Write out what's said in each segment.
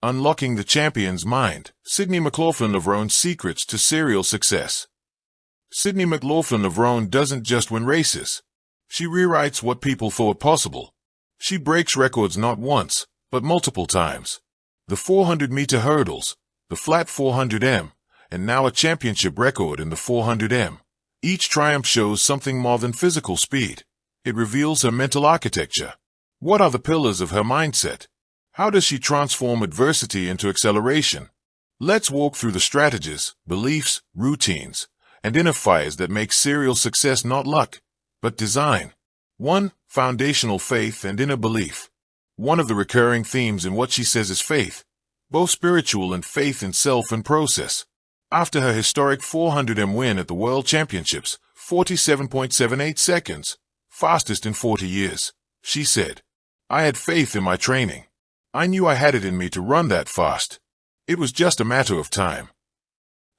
Unlocking the Champion's Mind. Sydney McLaughlin Levrone's Secrets to Serial Success. Sydney McLaughlin Levrone doesn't just win races. She rewrites what people thought possible. She breaks records not once, but multiple times. The 400-meter hurdles, the flat 400m, and now a championship record in the 400m. Each triumph shows something more than physical speed. It reveals her mental architecture. What are the pillars of her mindset? How does she transform adversity into acceleration? Let's walk through the strategies, beliefs, routines, and inner fires that make serial success not luck, but design. 1. Foundational faith and inner belief. One of the recurring themes in what she says is faith, both spiritual and faith in self and process. After her historic 400m win at the World Championships, 47.78 seconds, fastest in 40 years, she said, "I had faith in my training. I knew I had it in me to run that fast. It was just a matter of time."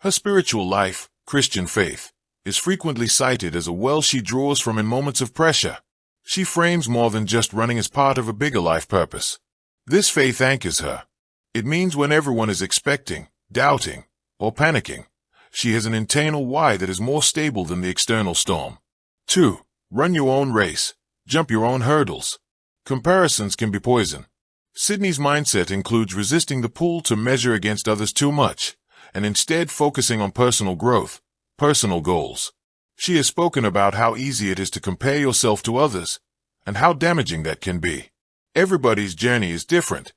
Her spiritual life, Christian faith, is frequently cited as a well she draws from in moments of pressure. She frames more than just running as part of a bigger life purpose. This faith anchors her. It means when everyone is expecting, doubting, or panicking, she has an internal why that is more stable than the external storm. 2. Run your own race. Jump your own hurdles. Comparisons can be poison. Sydney's mindset includes resisting the pull to measure against others too much, and instead focusing on personal growth, personal goals. She has spoken about how easy it is to compare yourself to others, and how damaging that can be. Everybody's journey is different.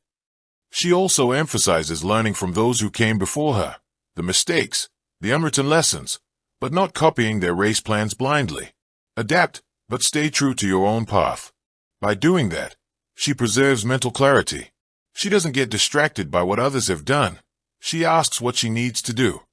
She also emphasizes learning from those who came before her, the mistakes, the unwritten lessons, but not copying their race plans blindly. Adapt, but stay true to your own path. By doing that, she preserves mental clarity. She doesn't get distracted by what others have done. She asks what she needs to do.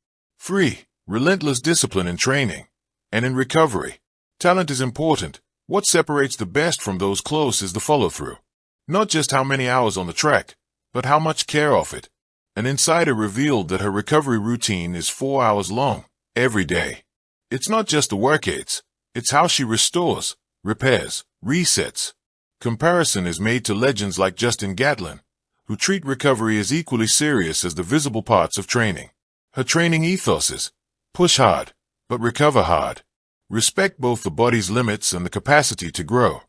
3. Relentless discipline in training and in recovery. Talent is important. What separates the best from those close is the follow-through. Not just how many hours on the track, but how much care of it. An insider revealed that her recovery routine is 4 hours long, every day. It's not just the workouts, it's how she restores, repairs, resets. Comparison is made to legends like Justin Gatlin, who treat recovery as equally serious as the visible parts of training. Her training ethos is, push hard, but recover hard. Respect both the body's limits and the capacity to grow.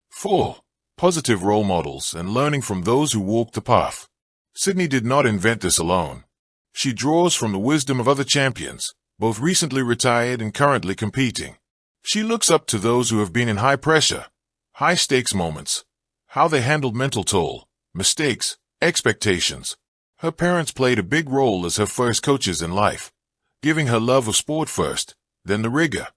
4. Positive role models and learning from those who walk the path. Sydney did not invent this alone. She draws from the wisdom of other champions, both recently retired and currently competing. She looks up to those who have been in high pressure, high-stakes moments, how they handled mental toll, mistakes, expectations. Her parents played a big role as her first coaches in life, giving her love of sport first, then the rigor.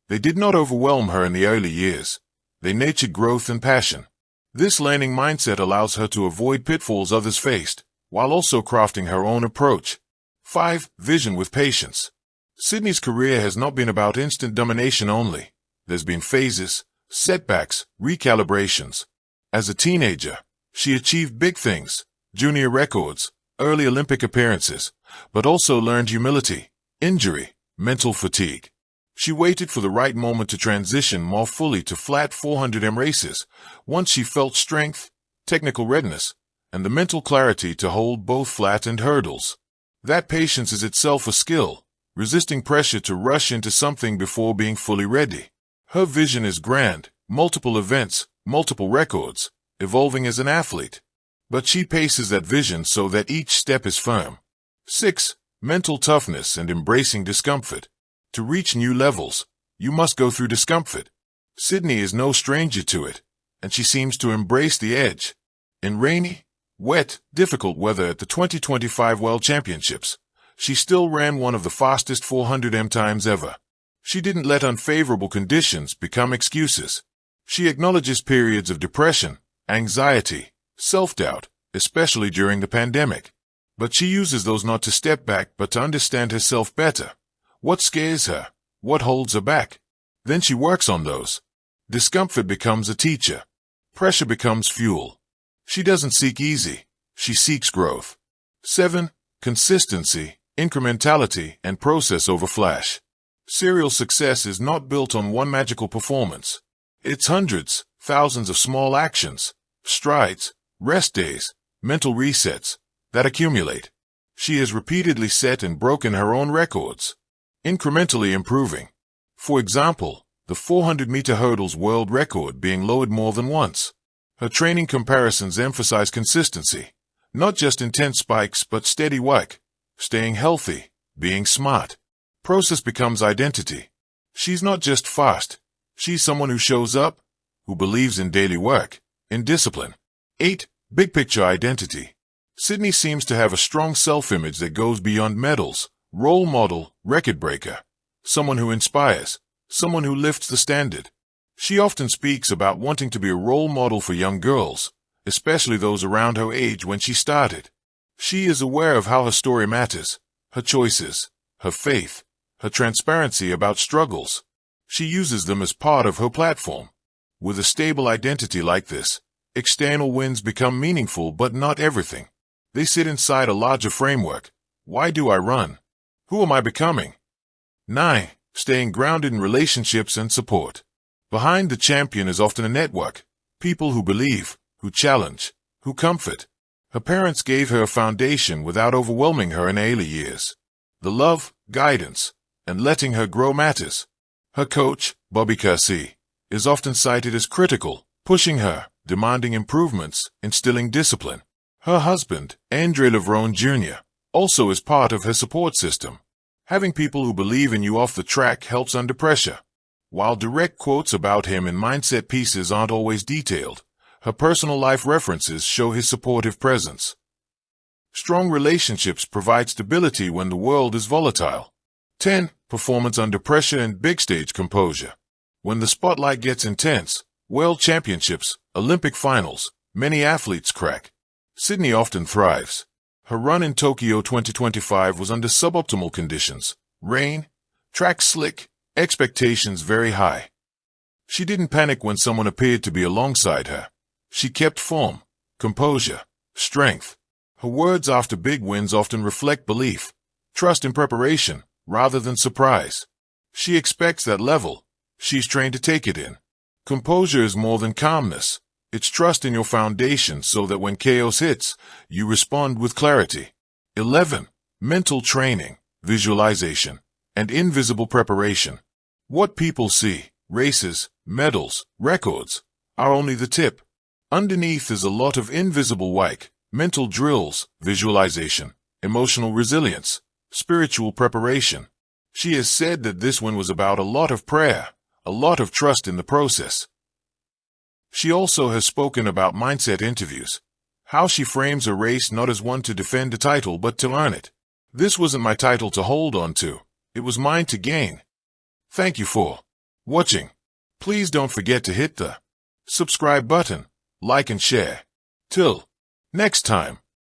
They did not overwhelm her in the early years. They nurtured growth and passion. This learning mindset allows her to avoid pitfalls others faced, while also crafting her own approach. 5. Vision with patience. Sydney's career has not been about instant domination only. There's been phases, setbacks, recalibrations. As a teenager, she achieved big things, junior records, early Olympic appearances, but also learned humility, injury, mental fatigue. She waited for the right moment to transition more fully to flat 400m races, once she felt strength, technical readiness, and the mental clarity to hold both flat and hurdles. That patience is itself a skill, resisting pressure to rush into something before being fully ready. Her vision is grand, multiple events, multiple records, evolving as an athlete. But she paces that vision so that each step is firm. 6. Mental toughness and embracing discomfort. To reach new levels, you must go through discomfort. Sydney is no stranger to it, and she seems to embrace the edge. In rainy, wet, difficult weather at the 2025 World Championships, she still ran one of the fastest 400m times ever. She didn't let unfavorable conditions become excuses. She acknowledges periods of depression, anxiety, self-doubt, especially during the pandemic. But she uses those not to step back but to understand herself better. What scares her? What holds her back? Then she works on those. Discomfort becomes a teacher. Pressure becomes fuel. She doesn't seek easy. She seeks growth. 7. Consistency, incrementality, and process over flash. Serial success is not built on one magical performance. It's hundreds, thousands of small actions, strides, rest days, mental resets, that accumulate. She has repeatedly set and broken her own records, incrementally improving. For example, the 400-meter hurdles world record being lowered more than once. Her training comparisons emphasize consistency, not just intense spikes but steady work, staying healthy, being smart. Process becomes identity. She's not just fast, she's someone who shows up, who believes in daily work, in discipline. 8. Big picture identity. Sydney seems to have a strong self-image that goes beyond medals, role model, record breaker. Someone who inspires, someone who lifts the standard. She often speaks about wanting to be a role model for young girls, especially those around her age when she started. She is aware of how her story matters, her choices, her faith, her transparency about struggles. She uses them as part of her platform. With a stable identity like this, external wins become meaningful but not everything. They sit inside a larger framework. Why do I run? Who am I becoming? 9. Staying grounded in relationships and support. Behind the champion is often a network. People who believe, who challenge, who comfort. Her parents gave her a foundation without overwhelming her in early years. The love, guidance, and letting her grow matters. Her coach, Bobby Kersey, is often cited as critical, pushing her, demanding improvements, instilling discipline. Her husband, Andre Levrone Jr., also is part of her support system. Having people who believe in you off the track helps under pressure. While direct quotes about him in mindset pieces aren't always detailed, her personal life references show his supportive presence. Strong relationships provide stability when the world is volatile. 10. Performance under pressure and big stage composure. When the spotlight gets intense, world championships, Olympic finals, many athletes crack. Sydney often thrives. Her run in Tokyo 2025 was under suboptimal conditions. Rain, track slick, expectations very high. She didn't panic when someone appeared to be alongside her. She kept form, composure, strength. Her words after big wins often reflect belief, trust in preparation, rather than surprise. She expects that level. She's trained to take it in. Composure is more than calmness. It's trust in your foundation so that when chaos hits, you respond with clarity. 11. Mental training, visualization, and invisible preparation. What people see, races, medals, records, are only the tip. Underneath is a lot of invisible work, mental drills, visualization, emotional resilience, spiritual preparation. She has said that this one was about a lot of prayer, a lot of trust in the process. She also has spoken about mindset interviews, how she frames a race not as one to defend a title but to earn it. This wasn't my title to hold on to, it was mine to gain. Thank you for watching. Please don't forget to hit the subscribe button, like and share. Till next time.